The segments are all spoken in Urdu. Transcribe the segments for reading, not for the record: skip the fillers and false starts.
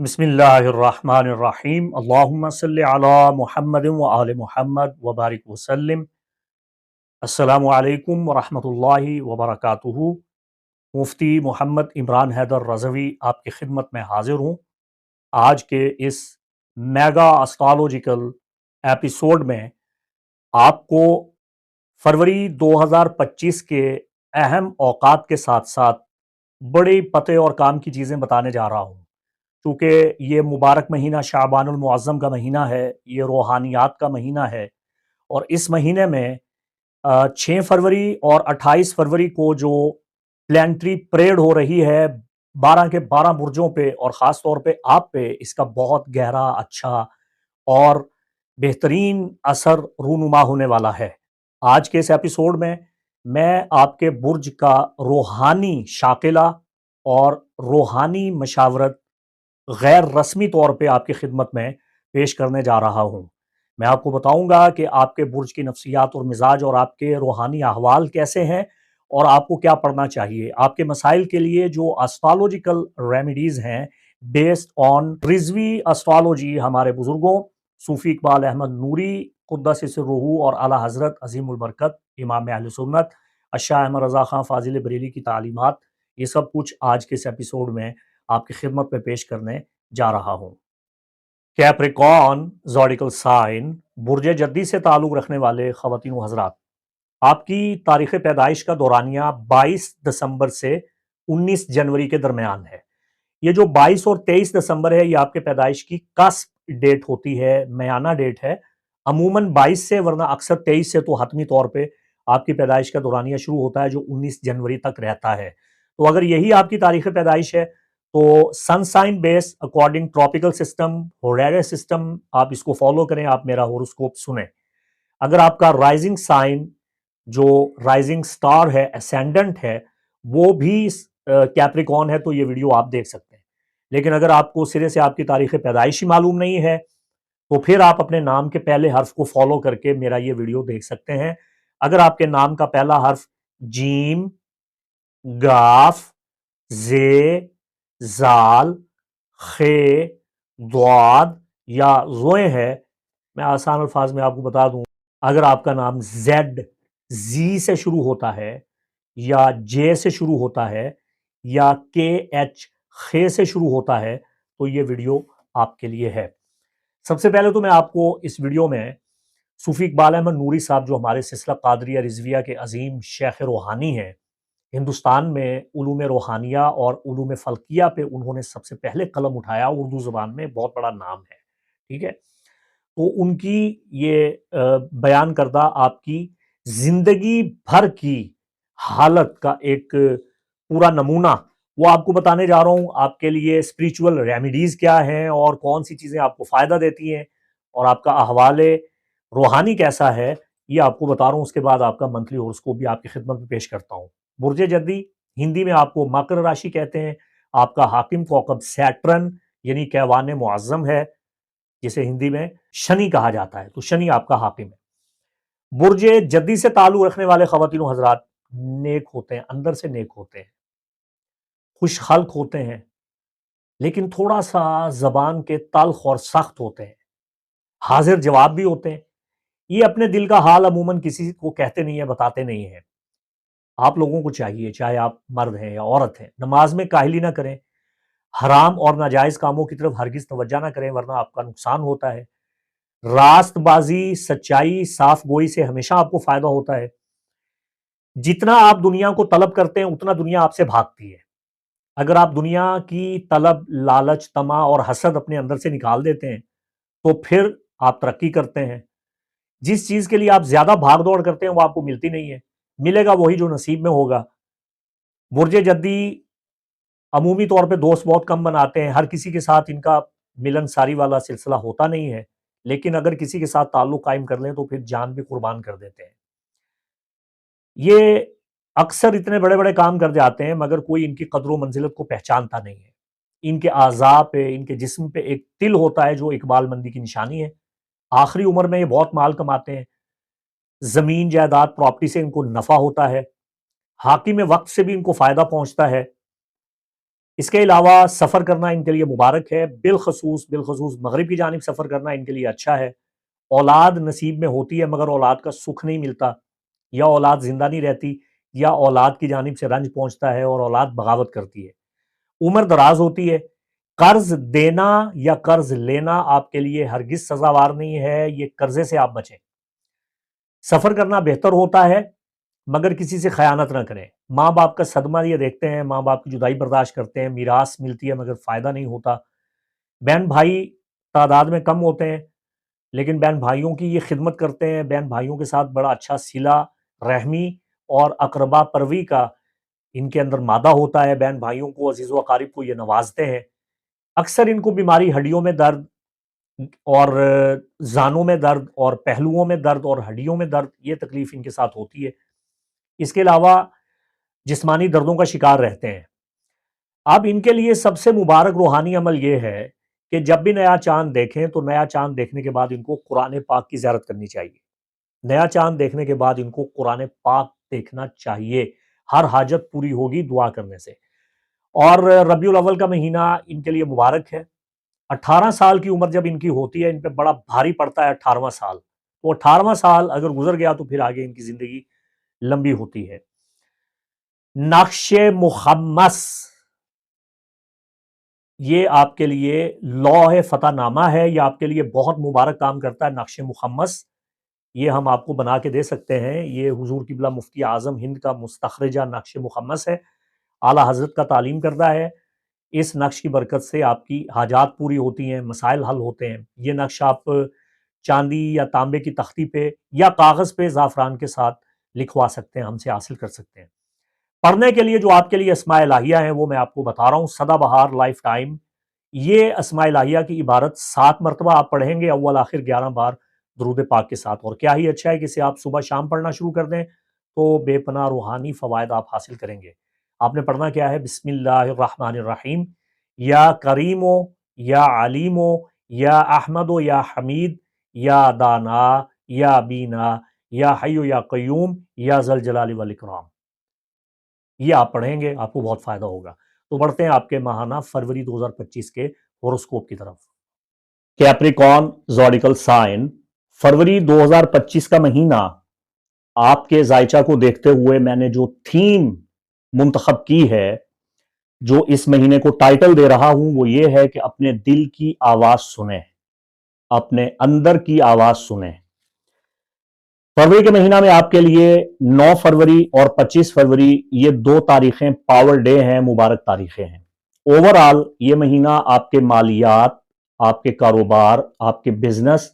بسم اللہ الرحمن الرحیم اللہم صلی علی محمد و آل محمد وبارک وسلم۔ السلام علیکم ورحمۃ اللہ وبرکاتہ۔ مفتی محمد عمران حیدر رضوی آپ کی خدمت میں حاضر ہوں۔ آج کے اس میگا اسٹرالوجیکل ایپیسوڈ میں آپ کو فروری 2025 کے اہم اوقات کے ساتھ ساتھ بڑے پتے اور کام کی چیزیں بتانے جا رہا ہوں۔ چونکہ یہ مبارک مہینہ شعبان المعظم کا مہینہ ہے، یہ روحانیات کا مہینہ ہے، اور اس مہینے میں 6 فروری اور 28 فروری کو جو پلانٹری پریڈ ہو رہی ہے 12 کے 12 برجوں پہ، اور خاص طور پہ آپ پہ، اس کا بہت گہرا، اچھا اور بہترین اثر رونما ہونے والا ہے۔ آج کے اس ایپیسوڈ میں آپ کے برج کا روحانی شاکلہ اور روحانی مشاورت غیر رسمی طور پہ آپ کی خدمت میں پیش کرنے جا رہا ہوں۔ میں آپ کو بتاؤں گا کہ آپ کے برج کی نفسیات اور مزاج اور آپ کے روحانی احوال کیسے ہیں، اور آپ کو کیا پڑھنا چاہیے۔ آپ کے مسائل کے لیے جو اسٹرالوجیکل ریمیڈیز ہیں بیسڈ آن رضوی اسٹرالوجی، ہمارے بزرگوں صوفی اقبال احمد نوری قدس سرہ اور اعلیٰ حضرت عظیم البرکت امام اہل سنت الشاہ احمد رضا خان فاضل بریلی کی تعلیمات، یہ سب کچھ آج کے اس ایپیسوڈ میں آپ کی خدمت میں پیش کرنے جا رہا ہوں۔ کیپریکون زوڈیکل سائن، برج جدی سے تعلق رکھنے والے خواتین و حضرات، آپ کی تاریخ پیدائش کا دورانیہ 22 دسمبر سے 19 جنوری کے درمیان ہے۔ یہ جو 22 اور 23 دسمبر ہے، یہ آپ کے پیدائش کی کسپ ڈیٹ ہوتی ہے، میانہ ڈیٹ ہے۔ عموماً 22 سے، ورنہ اکثر 23 سے تو حتمی طور پہ آپ کی پیدائش کا دورانیہ شروع ہوتا ہے، جو 19 جنوری تک رہتا ہے۔ تو اگر یہی آپ کی تاریخ پیدائش ہے تو سن سائن بیس اکارڈنگ ٹراپیکل سسٹم، ہورائڈر سسٹم، آپ اس کو فالو کریں، آپ میرا ہوروسکوپ سنیں۔ اگر آپ کا رائزنگ سائن، جو رائزنگ سٹار ہے، اسینڈنٹ ہے، وہ بھی کیپریکون ہے تو یہ ویڈیو آپ دیکھ سکتے ہیں۔ لیکن اگر آپ کو سرے سے آپ کی تاریخ پیدائش ہی معلوم نہیں ہے تو پھر آپ اپنے نام کے پہلے حرف کو فالو کر کے میرا یہ ویڈیو دیکھ سکتے ہیں۔ اگر آپ کے نام کا پہلا حرف جیم، گاف، زے، زال، خے، ضاد یا زوئے ہے، میں آسان الفاظ میں آپ کو بتا دوں، اگر آپ کا نام زیڈ، زی سے شروع ہوتا ہے، یا جے سے شروع ہوتا ہے، یا کے ایچ، خے سے شروع ہوتا ہے، تو یہ ویڈیو آپ کے لیے ہے۔ سب سے پہلے تو میں آپ کو اس ویڈیو میں صوفی اقبال احمد نوری صاحب، جو ہمارے سلسلہ قادریہ رضویہ کے عظیم شیخ روحانی ہیں، ہندوستان میں علوم روحانیہ اور علوم فلکیہ پہ انہوں نے سب سے پہلے قلم اٹھایا، اردو زبان میں بہت بڑا نام ہے، ٹھیک ہے۔ تو ان کی یہ بیان کردہ آپ کی زندگی بھر کی حالت کا ایک پورا نمونہ وہ آپ کو بتانے جا رہا ہوں۔ آپ کے لیے اسپریچول ریمیڈیز کیا ہیں اور کون سی چیزیں آپ کو فائدہ دیتی ہیں، اور آپ کا احوال روحانی کیسا ہے، یہ آپ کو بتا رہا ہوں۔ اس کے بعد آپ کا منتھلی ہوراسکوپ بھی آپ کی خدمت میں پیش کرتا ہوں۔ برج جدی، ہندی میں آپ کو مکر راشی کہتے ہیں۔ آپ کا حاکم کوکب سیٹرن یعنی کیوان معظم ہے، جسے ہندی میں شنی کہا جاتا ہے، تو شنی آپ کا حاکم ہے۔ برج جدی سے تعلق رکھنے والے خواتین و حضرات نیک ہوتے ہیں، اندر سے نیک ہوتے ہیں، خوش خلق ہوتے ہیں، لیکن تھوڑا سا زبان کے تلخ اور سخت ہوتے ہیں، حاضر جواب بھی ہوتے ہیں۔ یہ اپنے دل کا حال عموماً کسی کو کہتے نہیں ہیں، بتاتے نہیں ہیں۔ آپ لوگوں کو چاہیے، چاہے آپ مرد ہیں یا عورت ہیں، نماز میں کاہلی نہ کریں، حرام اور ناجائز کاموں کی طرف ہرگز توجہ نہ کریں، ورنہ آپ کا نقصان ہوتا ہے۔ راست بازی، سچائی، صاف گوئی سے ہمیشہ آپ کو فائدہ ہوتا ہے۔ جتنا آپ دنیا کو طلب کرتے ہیں اتنا دنیا آپ سے بھاگتی ہے۔ اگر آپ دنیا کی طلب، لالچ، طمع اور حسد اپنے اندر سے نکال دیتے ہیں تو پھر آپ ترقی کرتے ہیں۔ جس چیز کے لیے آپ زیادہ بھاگ دوڑ کرتے ہیں وہ آپ کو ملتی نہیں ہے، ملے گا وہی جو نصیب میں ہوگا۔ برج جدی عمومی طور پہ دوست بہت کم بناتے ہیں، ہر کسی کے ساتھ ان کا ملن ساری والا سلسلہ ہوتا نہیں ہے، لیکن اگر کسی کے ساتھ تعلق قائم کر لیں تو پھر جان بھی قربان کر دیتے ہیں۔ یہ اکثر اتنے بڑے بڑے کام کر جاتے ہیں مگر کوئی ان کی قدر و منزلت کو پہچانتا نہیں ہے۔ ان کے اعضاء پہ، ان کے جسم پہ ایک تل ہوتا ہے جو اقبال مندی کی نشانی ہے۔ آخری عمر میں یہ بہت مال کماتے ہیں، زمین جائیداد پراپرٹی سے ان کو نفع ہوتا ہے، حاکم وقت سے بھی ان کو فائدہ پہنچتا ہے، اس کے علاوہ سفر کرنا ان کے لیے مبارک ہے، بالخصوص مغرب کی جانب سفر کرنا ان کے لیے اچھا ہے۔ اولاد نصیب میں ہوتی ہے مگر اولاد کا سکھ نہیں ملتا، یا اولاد زندہ نہیں رہتی، یا اولاد کی جانب سے رنج پہنچتا ہے اور اولاد بغاوت کرتی ہے۔ عمر دراز ہوتی ہے۔ قرض دینا یا قرض لینا آپ کے لیے ہرگز سزاوار نہیں ہے، یہ قرضے سے آپ بچیں۔ سفر کرنا بہتر ہوتا ہے مگر کسی سے خیانت نہ کریں۔ ماں باپ کا صدمہ یہ دیکھتے ہیں، ماں باپ کی جدائی برداشت کرتے ہیں، میراث ملتی ہے مگر فائدہ نہیں ہوتا۔ بہن بھائی تعداد میں کم ہوتے ہیں لیکن بہن بھائیوں کی یہ خدمت کرتے ہیں، بہن بھائیوں کے ساتھ بڑا اچھا صلہ رحمی اور اقربا پروی کا ان کے اندر مادہ ہوتا ہے۔ بہن بھائیوں کو، عزیز و اقارب کو یہ نوازتے ہیں۔ اکثر ان کو بیماری ہڈیوں میں درد اور زانوں میں درد اور پہلوؤں میں درد اور ہڈیوں میں درد، یہ تکلیف ان کے ساتھ ہوتی ہے۔ اس کے علاوہ جسمانی دردوں کا شکار رہتے ہیں۔ اب ان کے لیے سب سے مبارک روحانی عمل یہ ہے کہ جب بھی نیا چاند دیکھیں تو نیا چاند دیکھنے کے بعد ان کو قرآن پاک کی زیارت کرنی چاہیے۔ نیا چاند دیکھنے کے بعد ان کو قرآن پاک دیکھنا چاہیے، ہر حاجت پوری ہوگی دعا کرنے سے۔ اور ربیع الاول کا مہینہ ان کے لیے مبارک ہے۔ 18 سال کی عمر جب ان کی ہوتی ہے، ان پہ بڑا بھاری پڑتا ہے 18واں سال، تو 18واں سال اگر گزر گیا تو پھر آگے ان کی زندگی لمبی ہوتی ہے۔ نقش مخمس، یہ آپ کے لیے لوح فتح نامہ ہے، یہ آپ کے لیے بہت مبارک کام کرتا ہے۔ نقش مخمس یہ ہم آپ کو بنا کے دے سکتے ہیں، یہ حضور قبلہ مفتی اعظم ہند کا مستخرجہ نقش مخمس ہے، اعلیٰ حضرت کا تعلیم کردہ ہے۔ اس نقش کی برکت سے آپ کی حاجات پوری ہوتی ہیں، مسائل حل ہوتے ہیں۔ یہ نقش آپ چاندی یا تانبے کی تختی پہ یا کاغذ پہ زعفران کے ساتھ لکھوا سکتے ہیں، ہم سے حاصل کر سکتے ہیں۔ پڑھنے کے لیے جو آپ کے لیے اسماء الہیہ ہیں وہ میں آپ کو بتا رہا ہوں۔ سدا بہار لائف ٹائم، یہ اسماء الہیہ کی عبارت 7 مرتبہ آپ پڑھیں گے، اول آخر 11 بار درود پاک کے ساتھ، اور کیا ہی اچھا ہے کہ اسے آپ صبح شام پڑھنا شروع کر دیں تو بے پناہ روحانی فوائد آپ حاصل کریں گے۔ آپ نے پڑھنا کیا ہے؟ بسم اللہ الرحمن الرحیم، یا کریمو یا علیمو یا احمدو یا حمید یا دانا یا بینا یا حیو یا قیوم یا ذل جلال والاکرام، یہ آپ پڑھیں گے، آپ کو بہت فائدہ ہوگا۔ تو بڑھتے ہیں آپ کے ماہانہ فروری 2025 کے ہوروسکوپ کی طرف۔ کیپریکون زوڈیکل سائن، فروری 2025 کا مہینہ آپ کے ذائچہ کو دیکھتے ہوئے میں نے جو تھیم منتخب کی ہے، جو اس مہینے کو ٹائٹل دے رہا ہوں، وہ یہ ہے کہ اپنے دل کی آواز سنیں، اپنے اندر کی آواز سنیں۔ فروری کے مہینہ میں آپ کے لیے 9 فروری اور 25 فروری یہ 2 تاریخیں پاور ڈے ہیں، مبارک تاریخیں ہیں۔ اوورآل یہ مہینہ آپ کے مالیات، آپ کے کاروبار، آپ کے بزنس،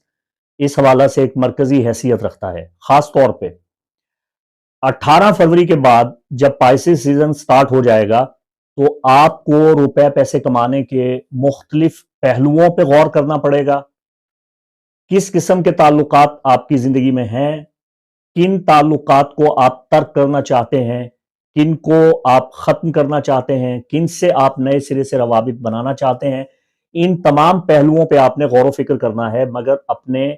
اس حوالہ سے ایک مرکزی حیثیت رکھتا ہے۔ خاص طور پہ 18 فروری کے بعد جب پائسس سیزن سٹارٹ ہو جائے گا تو آپ کو روپے پیسے کمانے کے مختلف پہلوؤں پہ غور کرنا پڑے گا۔ کس قسم کے تعلقات آپ کی زندگی میں ہیں، کن تعلقات کو آپ ترک کرنا چاہتے ہیں، کن کو آپ ختم کرنا چاہتے ہیں، کن سے آپ نئے سرے سے روابط بنانا چاہتے ہیں، ان تمام پہلوؤں پہ آپ نے غور و فکر کرنا ہے، مگر اپنے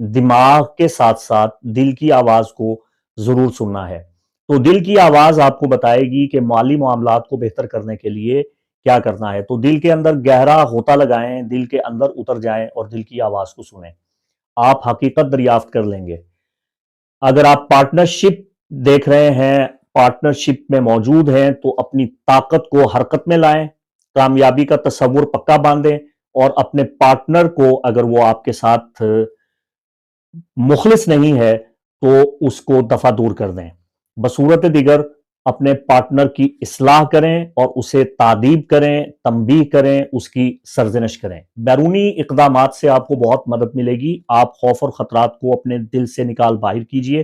دماغ کے ساتھ ساتھ دل کی آواز کو ضرور سننا ہے۔ تو دل کی آواز آپ کو بتائے گی کہ مالی معاملات کو بہتر کرنے کے لیے کیا کرنا ہے۔ تو دل کے اندر گہرا غوطہ لگائیں، دل کے اندر اتر جائیں اور دل کی آواز کو سنیں، آپ حقیقت دریافت کر لیں گے۔ اگر آپ پارٹنرشپ دیکھ رہے ہیں، پارٹنرشپ میں موجود ہیں، تو اپنی طاقت کو حرکت میں لائیں، کامیابی کا تصور پکا باندھیں، اور اپنے پارٹنر کو اگر وہ آپ کے ساتھ مخلص نہیں ہے تو اس کو دفع دور کر دیں۔ بصورت دیگر اپنے پارٹنر کی اصلاح کریں اور اسے تادیب کریں، تنبیہ کریں، اس کی سرزنش کریں۔ بیرونی اقدامات سے آپ کو بہت مدد ملے گی۔ آپ خوف اور خطرات کو اپنے دل سے نکال باہر کیجئے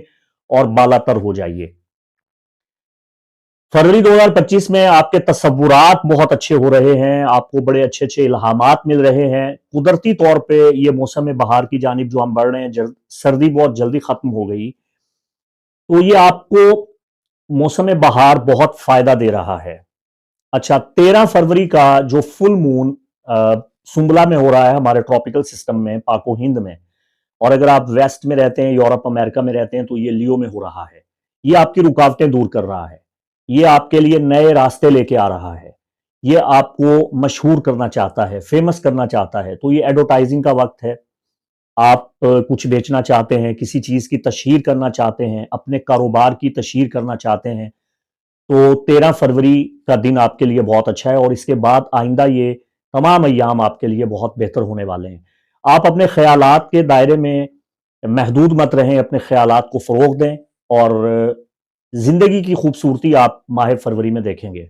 اور بالا تر ہو جائیے۔ فروری 2025 میں آپ کے تصورات بہت اچھے ہو رہے ہیں، آپ کو بڑے اچھے اچھے الہامات مل رہے ہیں۔ قدرتی طور پہ یہ موسم بہار کی جانب جو ہم بڑھ رہے ہیں، سردی بہت جلدی ختم ہو گئی، تو یہ آپ کو موسم بہار بہت فائدہ دے رہا ہے۔ اچھا، 13 فروری کا جو فل مون سنبلا میں ہو رہا ہے، ہمارے ٹراپیکل سسٹم میں، پاک و ہند میں، اور اگر آپ ویسٹ میں رہتے ہیں، یورپ امریکہ میں رہتے ہیں، تو یہ لیو میں ہو رہا ہے۔ یہ آپ کی رکاوٹیں دور کر رہا ہے، یہ آپ کے لیے نئے راستے لے کے آ رہا ہے، یہ آپ کو مشہور کرنا چاہتا ہے، فیمس کرنا چاہتا ہے، تو یہ ایڈورٹائزنگ کا وقت ہے۔ آپ کچھ بیچنا چاہتے ہیں، کسی چیز کی تشہیر کرنا چاہتے ہیں، اپنے کاروبار کی تشہیر کرنا چاہتے ہیں، تو 13 فروری کا دن آپ کے لیے بہت اچھا ہے، اور اس کے بعد آئندہ یہ تمام ایام آپ کے لیے بہت بہتر ہونے والے ہیں۔ آپ اپنے خیالات کے دائرے میں محدود مت رہیں، اپنے خیالات کو فروغ دیں، اور زندگی کی خوبصورتی آپ ماہ فروری میں دیکھیں گے۔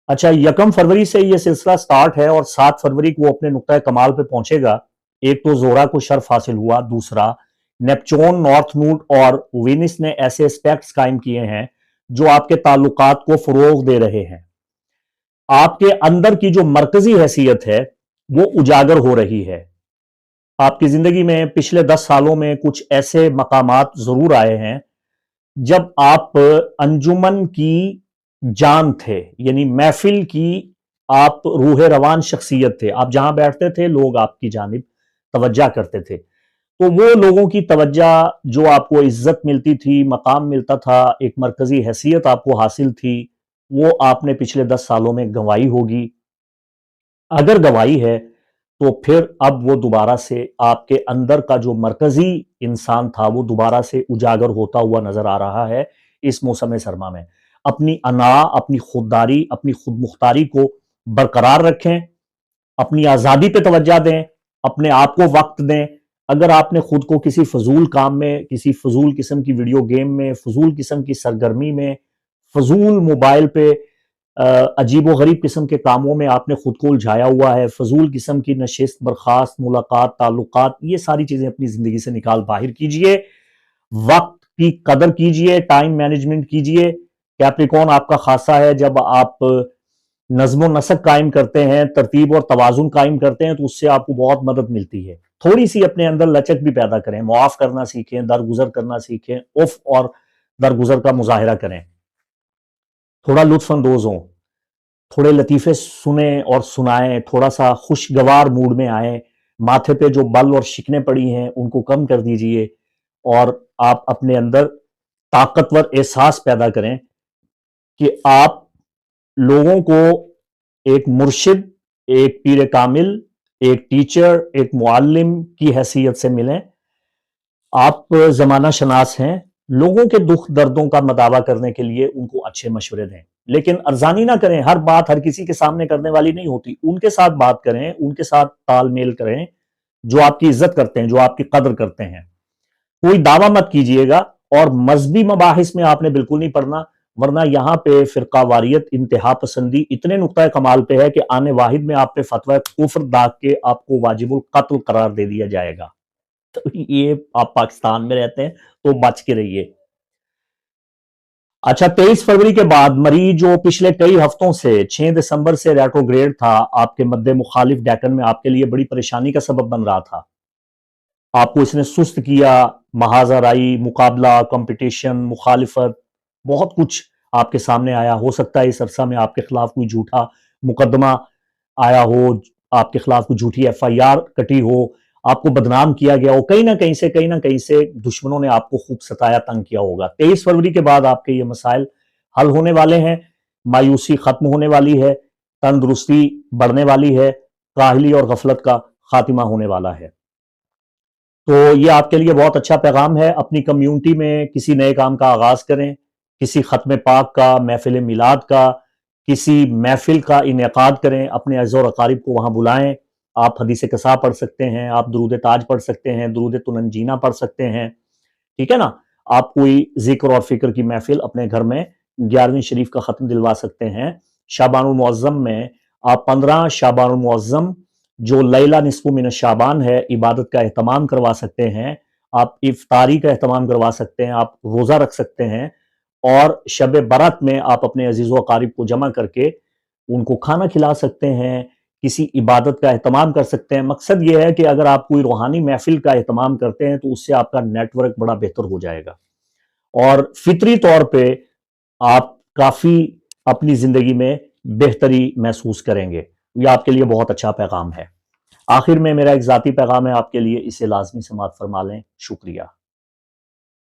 اچھا، 1 فروری سے یہ سلسلہ سٹارٹ ہے، اور 7 فروری کو اپنے نقطۂ کمال پہ پہنچے گا۔ ایک تو زورا کو شرف حاصل ہوا، دوسرا نیپچون، نارتھ نوڈ اور وینس نے ایسے اسپیکٹس قائم کیے ہیں جو آپ کے تعلقات کو فروغ دے رہے ہیں۔ آپ کے اندر کی جو مرکزی حیثیت ہے وہ اجاگر ہو رہی ہے۔ آپ کی زندگی میں پچھلے 10 سالوں میں کچھ ایسے مقامات ضرور آئے ہیں جب آپ انجمن کی جان تھے، یعنی محفل کی آپ روح روان شخصیت تھے۔ آپ جہاں بیٹھتے تھے لوگ آپ کی جانب توجہ کرتے تھے، تو وہ لوگوں کی توجہ جو آپ کو عزت ملتی تھی، مقام ملتا تھا، ایک مرکزی حیثیت آپ کو حاصل تھی، وہ آپ نے پچھلے 10 سالوں میں گنوائی ہوگی۔ اگر گنوائی ہے تو پھر اب وہ دوبارہ سے آپ کے اندر کا جو مرکزی انسان تھا وہ دوبارہ سے اجاگر ہوتا ہوا نظر آ رہا ہے اس موسم سرما میں۔ اپنی انا، اپنی خودداری، اپنی خود مختاری کو برقرار رکھیں، اپنی آزادی پہ توجہ دیں، اپنے آپ کو وقت دیں۔ اگر آپ نے خود کو کسی فضول کام میں، کسی فضول قسم کی ویڈیو گیم میں، فضول قسم کی سرگرمی میں، فضول موبائل پہ عجیب و غریب قسم کے کاموں میں آپ نے خود کو الجھایا ہوا ہے، فضول قسم کی نشست، برخاست، ملاقات، تعلقات، یہ ساری چیزیں اپنی زندگی سے نکال باہر کیجئے۔ وقت کی قدر کیجئے، ٹائم مینجمنٹ کیجئے۔ کیپریکون آپ کا خاصہ ہے، جب آپ نظم و نسق قائم کرتے ہیں، ترتیب اور توازن قائم کرتے ہیں، تو اس سے آپ کو بہت مدد ملتی ہے۔ تھوڑی سی اپنے اندر لچک بھی پیدا کریں، معاف کرنا سیکھیں، درگزر کرنا سیکھیں، عفو اور درگزر کا مظاہرہ کریں، تھوڑا لطف اندوز ہوں، تھوڑے لطیفے سنیں اور سنائیں، تھوڑا سا خوشگوار موڈ میں آئیں، ماتھے پہ جو بل اور شکنیں پڑی ہیں ان کو کم کر دیجئے، اور آپ اپنے اندر طاقتور احساس پیدا کریں کہ آپ لوگوں کو ایک مرشد، ایک پیر کامل، ایک ٹیچر، ایک معلم کی حیثیت سے ملیں۔ آپ زمانہ شناس ہیں، لوگوں کے دکھ دردوں کا مداوع کرنے کے لیے ان کو اچھے مشورے دیں، لیکن ارزانی نہ کریں۔ ہر بات ہر کسی کے سامنے کرنے والی نہیں ہوتی، ان کے ساتھ بات کریں، ان کے ساتھ تال میل کریں جو آپ کی عزت کرتے ہیں، جو آپ کی قدر کرتے ہیں۔ کوئی دعویٰ مت کیجئے گا، اور مذہبی مباحث میں آپ نے بالکل نہیں پڑھنا، ورنہ یہاں پہ فرقہ واریت، انتہا پسندی اتنے نقطۂ کمال پہ ہے کہ آنے واحد میں آپ پہ فتویٰ کفر داغ کے آپ کو واجب القتل قرار دے دیا جائے گا۔ تو یہ آپ پاکستان میں رہتے ہیں تو بچ کے رہیے۔ اچھا، 23 فروری کے بعد مری جو پچھلے کئی ہفتوں سے 6 دسمبر سے ریٹروگریڈ تھا، آپ کے مد مخالف ڈیکن میں آپ کے لیے بڑی پریشانی کا سبب بن رہا تھا۔ آپ کو اس نے سست کیا، محاذ آرائی، مقابلہ، کمپٹیشن، مخالفت، بہت کچھ آپ کے سامنے آیا۔ ہو سکتا ہے اس عرصہ میں آپ کے خلاف کوئی جھوٹا مقدمہ آیا ہو، آپ کے خلاف کوئی جھوٹی FIR کٹی ہو، آپ کو بدنام کیا گیا ہو، کہیں نہ کہیں سے دشمنوں نے آپ کو خوب ستایا، تنگ کیا ہوگا۔ 23 فروری کے بعد آپ کے یہ مسائل حل ہونے والے ہیں، مایوسی ختم ہونے والی ہے، تندرستی بڑھنے والی ہے، کاہلی اور غفلت کا خاتمہ ہونے والا ہے۔ تو یہ آپ کے لیے بہت اچھا پیغام ہے۔ اپنی کمیونٹی میں کسی نئے کام کا آغاز کریں، کسی ختم پاک کا، محفل میلاد کا، کسی محفل کا انعقاد کریں، اپنے اعزاء و اقارب کو وہاں بلائیں۔ آپ حدیث قصا پڑھ سکتے ہیں، آپ درود تاج پڑھ سکتے ہیں، درود تننجینہ پڑھ سکتے ہیں، ٹھیک ہے نا؟ آپ کوئی ذکر اور فکر کی محفل اپنے گھر میں 11ویں شریف کا ختم دلوا سکتے ہیں۔ شعبان المعظم میں آپ 15 شعبان المعظم جو لیلہ نصف من شعبان ہے، عبادت کا اہتمام کروا سکتے ہیں، آپ افطاری کا اہتمام کروا سکتے ہیں، آپ روزہ رکھ سکتے ہیں، اور شب برات میں آپ اپنے عزیز و اقارب کو جمع کر کے ان کو کھانا کھلا سکتے ہیں، کسی عبادت کا اہتمام کر سکتے ہیں۔ مقصد یہ ہے کہ اگر آپ کوئی روحانی محفل کا اہتمام کرتے ہیں تو اس سے آپ کا نیٹ ورک بڑا بہتر ہو جائے گا، اور فطری طور پہ آپ کافی اپنی زندگی میں بہتری محسوس کریں گے۔ یہ آپ کے لیے بہت اچھا پیغام ہے۔ آخر میں میرا ایک ذاتی پیغام ہے آپ کے لیے، اسے لازمی سماعت فرما لیں۔ شکریہ۔